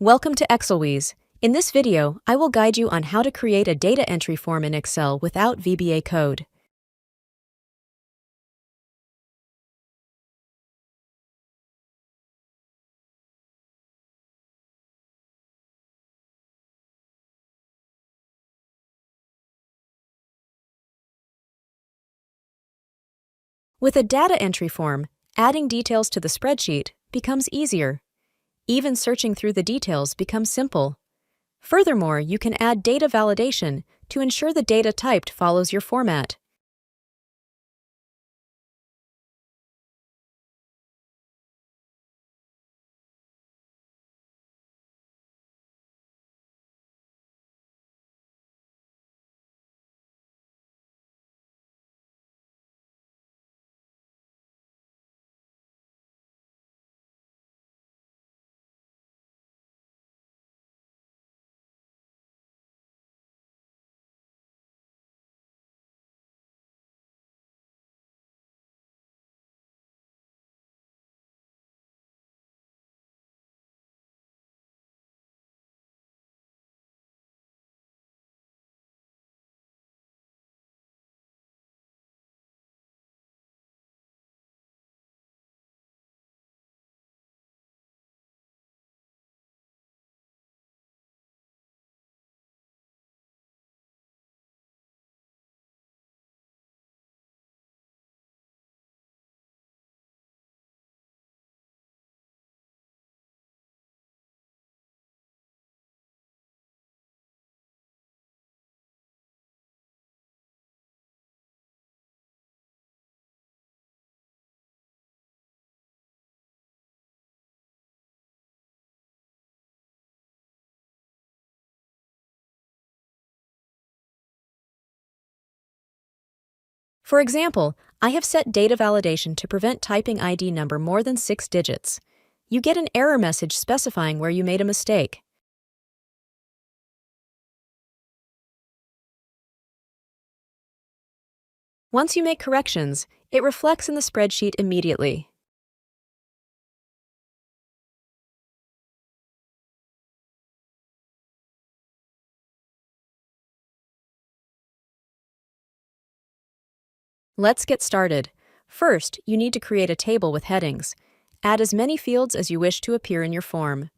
Welcome to Excelwiz. In this video, I will guide you on how to create a data entry form in Excel without VBA code. With a data entry form, adding details to the spreadsheet becomes easier. Even searching through the details becomes simple. Furthermore, you can add data validation to ensure the data typed follows your format. For example, I have set data validation to prevent typing ID number more than 6 digits. You get an error message specifying where you made a mistake. Once you make corrections, it reflects in the spreadsheet immediately. Let's get started. First, you need to create a table with headings. Add as many fields as you wish to appear in your form.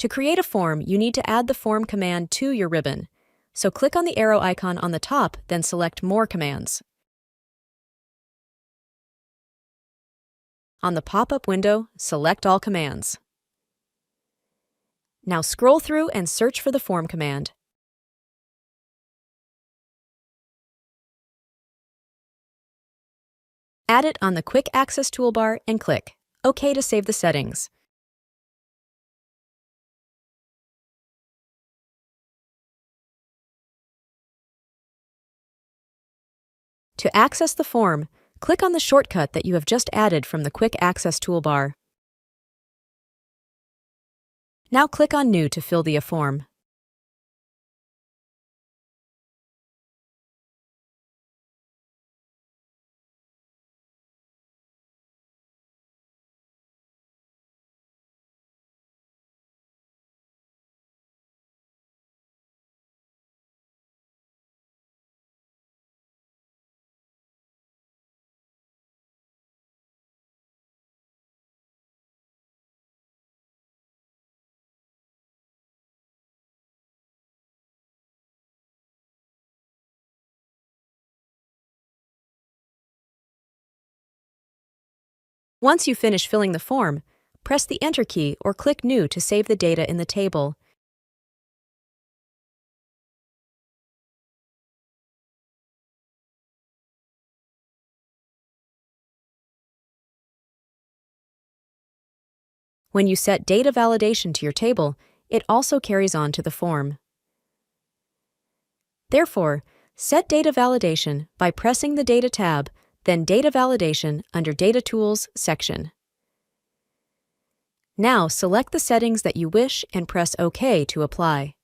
To create a form, you need to add the form command to your ribbon. So click on the arrow icon on the top, then select More Commands. On the pop-up window, select All Commands. Now scroll through and search for the form command. Add it on the Quick Access toolbar and click OK to save the settings. To access the form, click on the shortcut that you have just added from the Quick Access toolbar. Now click on New to fill the form. Once you finish filling the form, press the Enter key or click New to save the data in the table. When you set data validation to your table, it also carries on to the form. Therefore, set data validation by pressing the Data tab, then Data Validation under Data Tools section. Now select the settings that you wish and press OK to apply.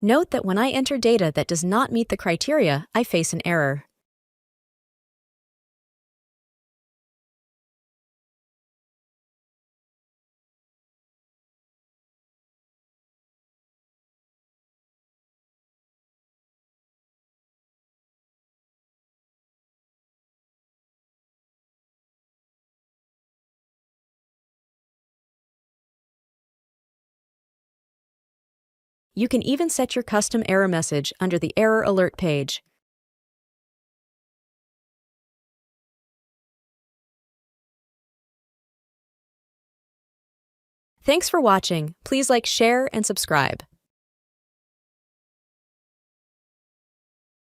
Note that when I enter data that does not meet the criteria, I face an error. You can even set your custom error message under the Error Alert page. Thanks for watching. Please like, share, and subscribe.